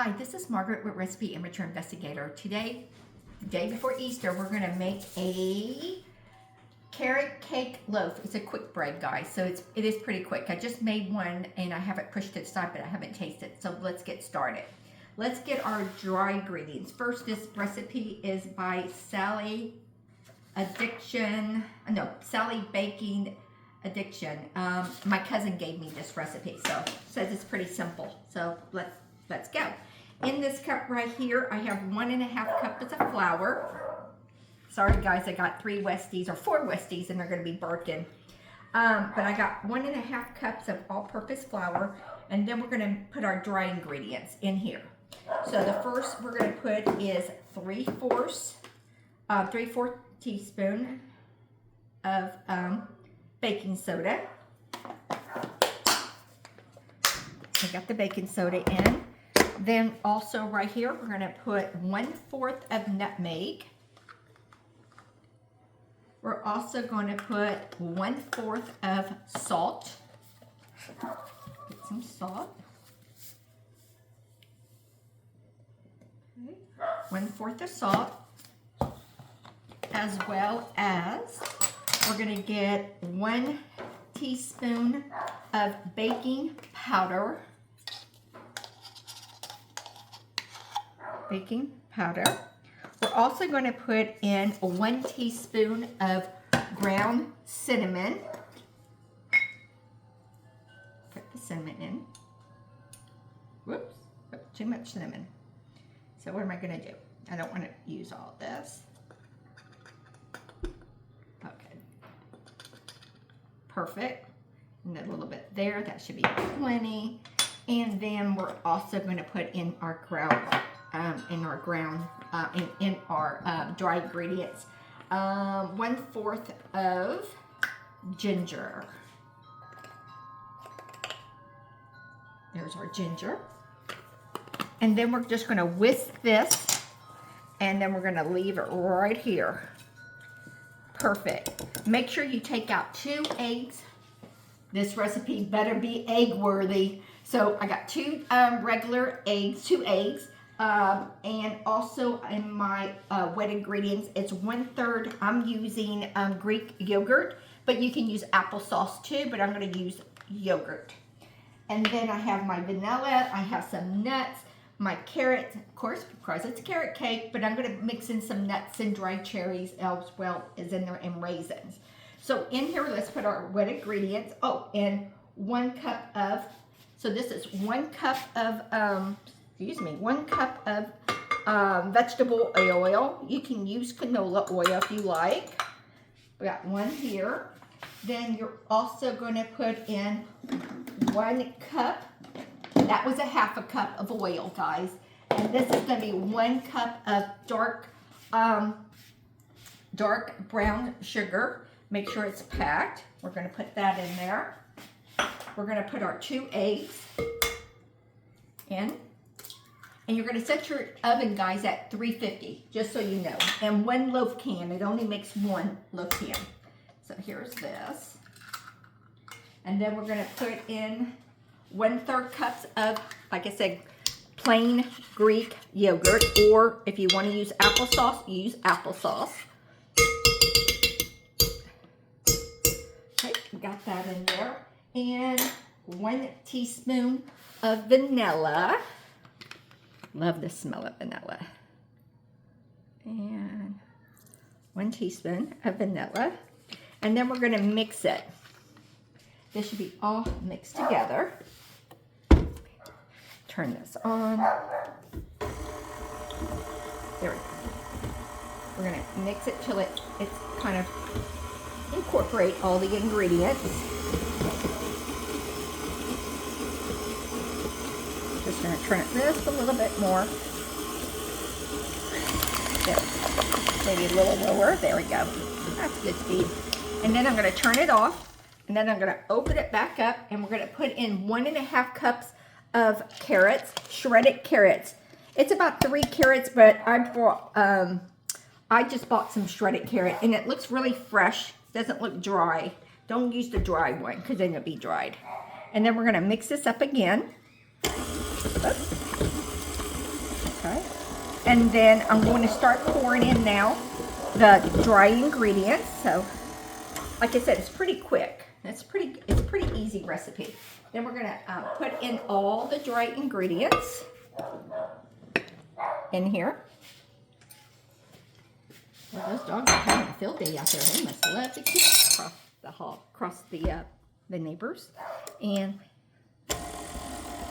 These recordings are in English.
Hi, this is Margaret with Recipe Amateur Investigator. Today, the day before Easter, we're going to make a carrot cake loaf. It's a quick bread, guys, so it is pretty quick. I just made one and I have it pushed to the side, but I haven't tasted it, so let's get started. Let's get our dry ingredients. First, this recipe is by Sally Baking Addiction. My cousin gave me this recipe, so it says it's pretty simple. So let's go. In this cup right here, I have 1.5 cups of flour. Sorry guys, I got 4 Westies, and they're going to be Birkin. But I got 1.5 cups of all-purpose flour, and then we're going to put our dry ingredients in here. So the first we're going to put is 3/4 teaspoon of baking soda. I got the baking soda in. Then also right here, we're going to put 1/4 of nutmeg. We're also going to put 1/4 of salt. Get some salt. Okay. 1/4 of salt. As well as we're going to get 1 teaspoon of baking powder. We're also going to put in 1 teaspoon of ground cinnamon. Put the cinnamon in. Whoops, put too much cinnamon. So what am I going to do? I don't want to use all of this. Okay. Perfect. And a little bit there. That should be plenty. And then we're also going to put in our dry ingredients, 1/4 of ginger. There's our ginger. And then we're just going to whisk this, and then we're going to leave it right here. Perfect. Make sure you take out 2 eggs. This recipe better be egg worthy. So I got 2 regular eggs, 2 eggs. And also in my wet ingredients, it's 1/3. I'm using Greek yogurt, but you can use applesauce too, but I'm going to use yogurt. And then I have my vanilla, I have some nuts, my carrots, of course, because it's a carrot cake, but I'm going to mix in some nuts and dried cherries as well as in there, and raisins. So in here, let's put our wet ingredients. Oh, and 1 cup of, so this is 1 cup of, 1 cup of vegetable oil. You can use canola oil if you like. We got 1 here. Then you're also going to put in 1 cup. That was 1/2 cup of oil, guys. And this is going to be 1 cup of dark brown sugar. Make sure it's packed. We're going to put that in there. We're going to put our 2 eggs in. And you're going to set your oven, guys, at 350, just so you know. And 1 loaf can. It only makes 1 loaf can. So here's this. And then we're going to put in 1/3 cups of, like I said, plain Greek yogurt. Or if you want to use applesauce, use applesauce. Okay, we got that in there. And 1 teaspoon of vanilla. Love the smell of vanilla. And 1 teaspoon of vanilla. And then we're going to mix it. This should be all mixed together. Turn this on. There we go. We're going to mix it till it's kind of incorporate all the ingredients. Just going to turn it just a little bit more. There. Maybe a little lower. There we go. That's good speed. And then I'm going to turn it off. And then I'm going to open it back up. And we're going to put in 1.5 cups of carrots, shredded carrots. It's about 3 carrots, but I just bought some shredded carrot. And it looks really fresh. Doesn't look dry. Don't use the dry one because then it'll be dried. And then we're going to mix this up again. And then I'm going to start pouring in now the dry ingredients. So, like I said, it's pretty quick. It's a pretty easy recipe. Then we're gonna put in all the dry ingredients in here. Well, those dogs are having a field day out there. They must love to kick across the hall, across the neighbors. And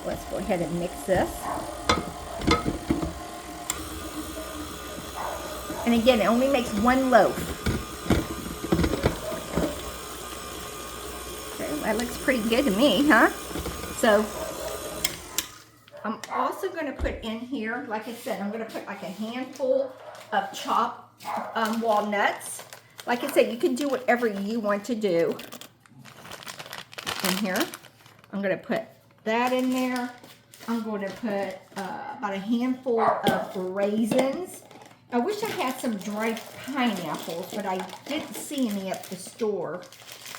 let's go ahead and mix this. And again, it only makes 1 loaf. Okay, that looks pretty good to me, huh? So I'm also going to put in here, like I said, I'm going to put like a handful of chopped walnuts. Like I said, you can do whatever you want to do in here. I'm going to put that in there. I'm going to put about a handful of raisins. I wish I had some dried pineapples, but I didn't see any at the store.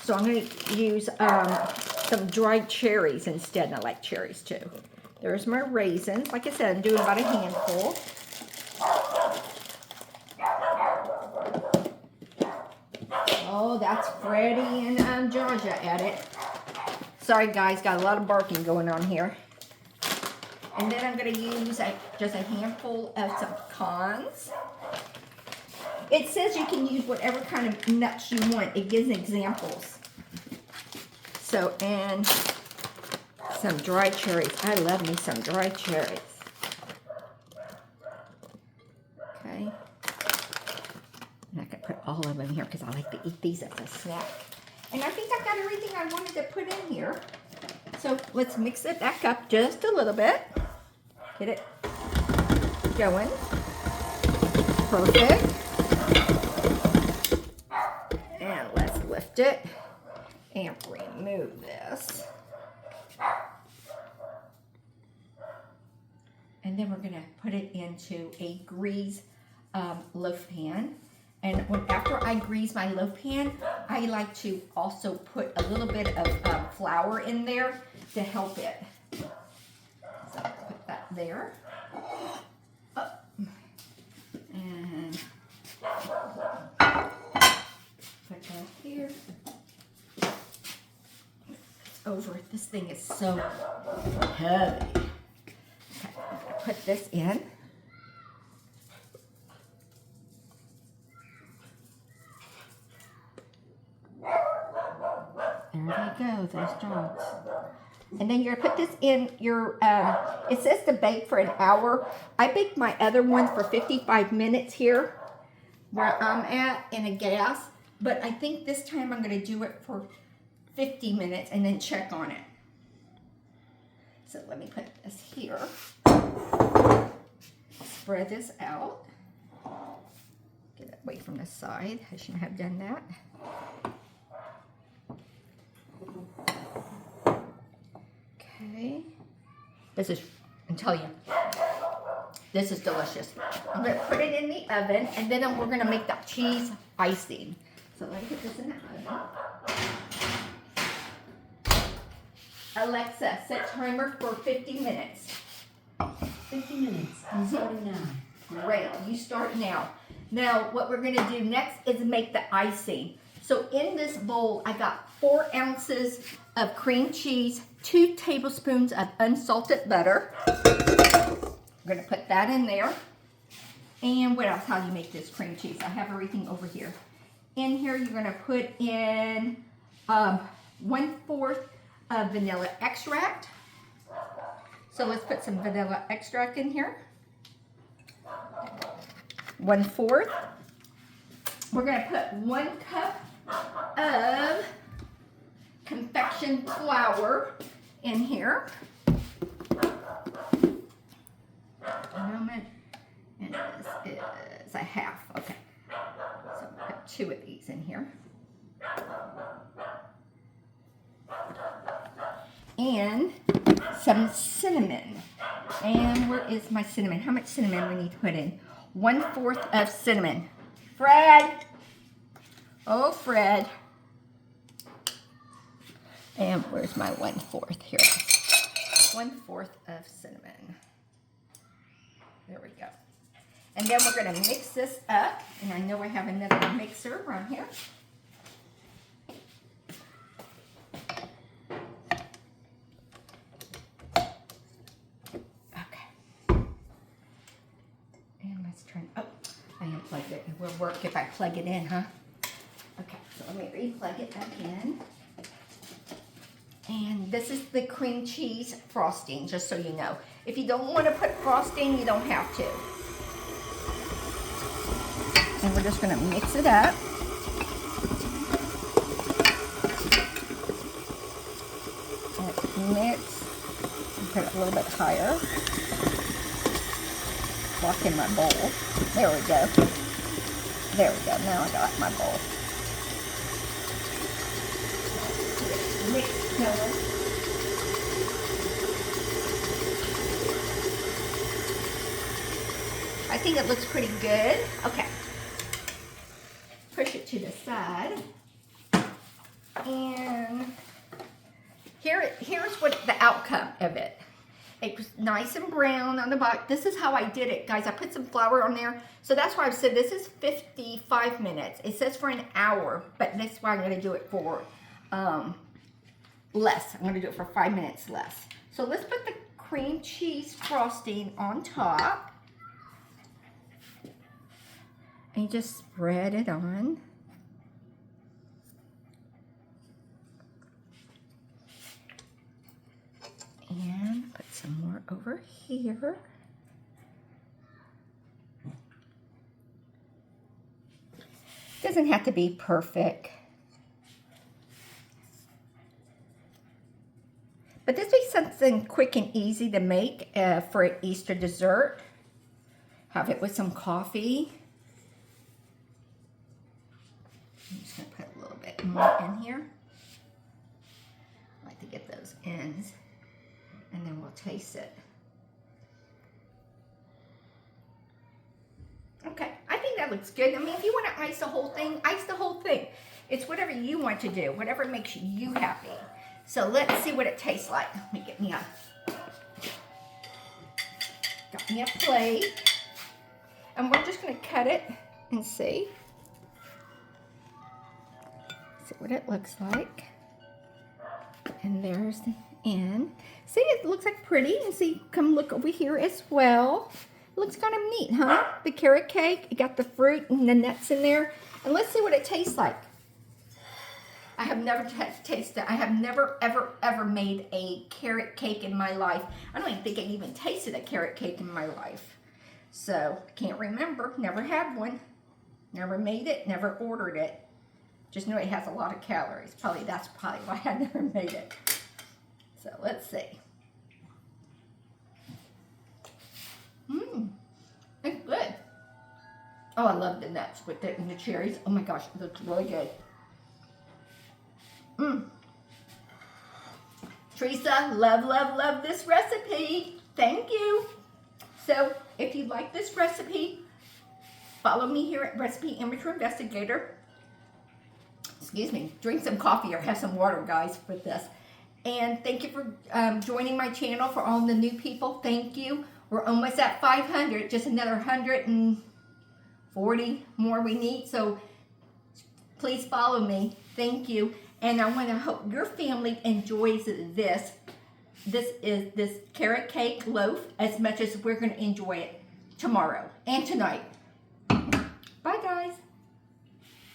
So I'm going to use some dried cherries instead, and I like cherries too. There's my raisins. Like I said, I'm doing about a handful. Oh, that's Freddie and Georgia at it. Sorry guys, got a lot of barking going on here. And then I'm going to use just a handful of some pecans. It says you can use whatever kind of nuts you want. It gives examples. So, and some dried cherries. I love me some dried cherries. Okay. And I can put all of them here because I like to eat these as a snack. And I think I got everything I wanted to put in here. So let's mix it back up just a little bit. Get it going. Perfect. And let's lift it and remove this. And then we're going to put it into a grease loaf pan. And after I grease my loaf pan, I like to also put a little bit of flour in there to help it. So I'll put that there. Oh. And put that here. Over. This thing is so heavy. Okay, I'm gonna put this in. There they go, those dogs. And then you're gonna put this in your, it says to bake for an hour. I baked my other one for 55 minutes here, where I'm at in a gas. But I think this time I'm gonna do it for 50 minutes and then check on it. So let me put this here. Spread this out. Get it away from the side. I shouldn't have done that. Okay. This is, I'm telling you, this is delicious. I'm going to put it in the oven, and then we're going to make the cheese icing. So let me put this in the oven. Alexa, set timer for 50 minutes. 50 minutes. I'm starting now. Great. You start now. Now, what we're going to do next is make the icing. So in this bowl, I got 4 ounces of cream cheese, 2 tablespoons of unsalted butter. I'm going to put that in there. And what else? How do you make this cream cheese? I have everything over here. In here, you're going to put in 1/4 of vanilla extract. So let's put some vanilla extract in here. 1/4. We're going to put 1 cup of confection flour in here. A moment. And this is a half. Okay. So we'll put 2 of these in here. And some cinnamon. And where is my cinnamon? How much cinnamon we need to put in? 1/4 of cinnamon. Fred! Oh, Fred. And where's my 1/4? Here it is. 1/4 of cinnamon. There we go. And then we're gonna mix this up. And I know I have another mixer right here. I unplugged it. It will work if I plug it in, huh? Okay, so let me re-plug it back in. And this is the cream cheese frosting, just so you know. If you don't want to put frosting, you don't have to. And we're just going to mix it up. Let's mix. Put it a little bit higher. Lock in my bowl. There we go. There we go. Now I got my bowl. Mix going. I think it looks pretty good. Okay. Push it to the side. And here's what the outcome of it. It was nice and brown on the bottom. This is how I did it, guys. I put some flour on there. So that's why I said this is 55 minutes. It says for an hour, but that's why I'm going to do it for less. I'm going to do it for 5 minutes less. So let's put the cream cheese frosting on top. And just spread it on. And put some more over here. Doesn't have to be perfect. But this be something quick and easy to make for an Easter dessert. Have it with some coffee. I'm just going to put a little bit more in here. I like to get those ends. And then we'll taste it. Okay, I think that looks good. I mean, if you want to ice the whole thing, ice the whole thing. It's whatever you want to do, whatever makes you happy. So let's see what it tastes like. Let me get me got me a plate. And we're just going to cut it and see. See what it looks like. And there's the end. See, it looks like pretty. And see, come look over here as well. It looks kind of neat, huh? The carrot cake. You got the fruit and the nuts in there. And let's see what it tastes like. I have never tasted. I have never, ever, ever made a carrot cake in my life. I don't even think I even tasted a carrot cake in my life. So, can't remember. Never had one. Never made it. Never ordered it. Just know it has a lot of calories. That's probably why I never made it. So let's see. It's good. Oh, I love the nuts with it and the cherries. Oh my gosh, it looks really good. Teresa, love, love, love this recipe. Thank you. So if you like this recipe, follow me here at Recipe Amateur Investigator. Excuse me, drink some coffee or have some water, guys, with this. And thank you for joining my channel. For all the new people, thank you. We're almost at 500, just another 140 more we need. So please follow me. Thank you. And I want to hope your family enjoys this. This is this carrot cake loaf as much as we're going to enjoy it tomorrow and tonight. Bye, guys.